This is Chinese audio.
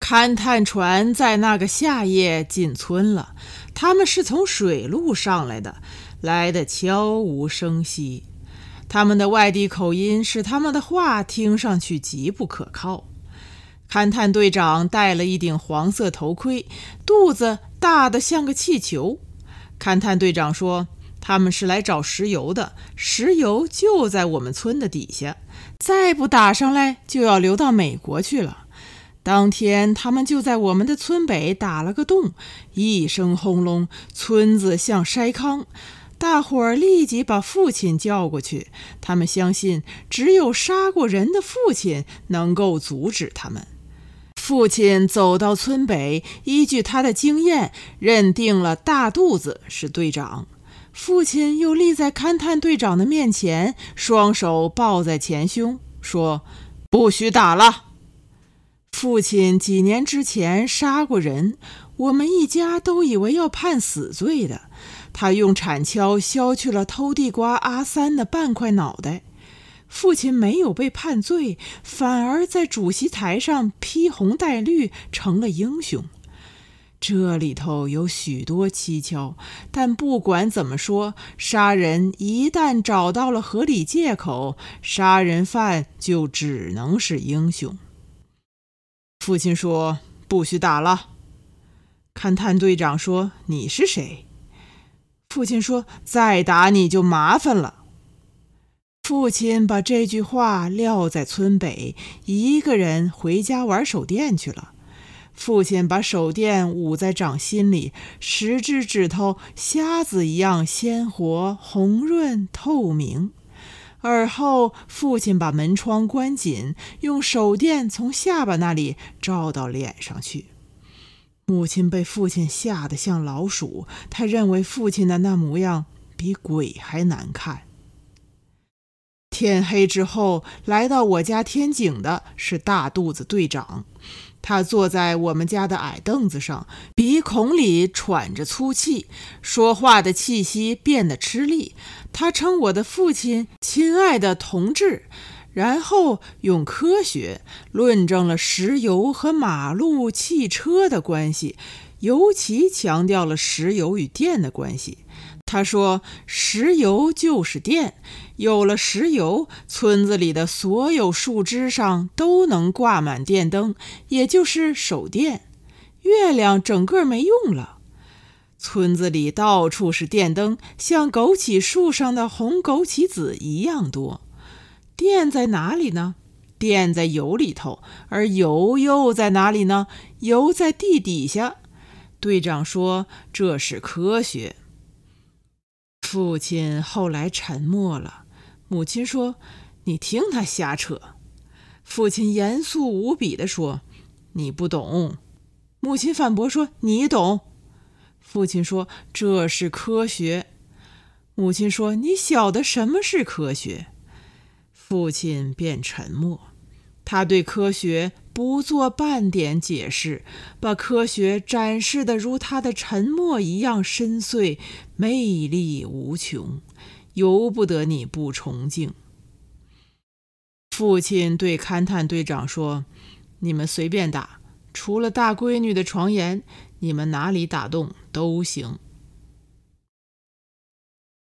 勘探船在那个夏夜进村了，他们是从水路上来的，来得悄无声息。他们的外地口音使他们的话听上去极不可靠。勘探队长戴了一顶黄色头盔，肚子大得像个气球。勘探队长说，他们是来找石油的，石油就在我们村的底下，再不打上来就要流到美国去了。当天他们就在我们的村北打了个洞，一声轰隆，村子像筛糠。大伙儿立即把父亲叫过去，他们相信只有杀过人的父亲能够阻止他们。父亲走到村北，依据他的经验认定了大肚子是队长。父亲又立在勘探队长的面前，双手抱在前胸，说：不许打了。父亲几年之前杀过人，我们一家都以为要判死罪的。他用铲锹削去了偷地瓜阿三的半块脑袋。父亲没有被判罪，反而在主席台上披红戴绿，成了英雄。这里头有许多蹊跷，但不管怎么说，杀人一旦找到了合理借口，杀人犯就只能是英雄。父亲说：不许打了。勘探队长说：你是谁？父亲说：再打你就麻烦了。父亲把这句话撂在村北，一个人回家玩手电去了。父亲把手电捂在掌心里，10只指头瞎子一样鲜活、红润、透明。而后父亲把门窗关紧，用手电从下巴那里照到脸上去。母亲被父亲吓得像老鼠，她认为父亲的那模样比鬼还难看。天黑之后，来到我家天井的是大肚子队长。他坐在我们家的矮凳子上，鼻孔里喘着粗气，说话的气息变得吃力。他称我的父亲亲爱的同志，然后用科学论证了石油和马路、汽车的关系，尤其强调了石油与电的关系。他说，石油就是电，有了石油，村子里的所有树枝上都能挂满电灯，也就是手电。月亮整个没用了。村子里到处是电灯，像枸杞树上的红枸杞子一样多。电在哪里呢？电在油里头，而油又在哪里呢？油在地底下。队长说，这是科学。父亲后来沉默了。母亲说，你听他瞎扯。父亲严肃无比地说，你不懂。母亲反驳说，你懂。父亲说，这是科学。母亲说，你晓得什么是科学？父亲便沉默。他对科学不做半点解释，把科学展示得如他的沉默一样深邃，魅力无穷，由不得你不崇敬。父亲对勘探队长说，你们随便打，除了大闺女的床沿，你们哪里打洞都行。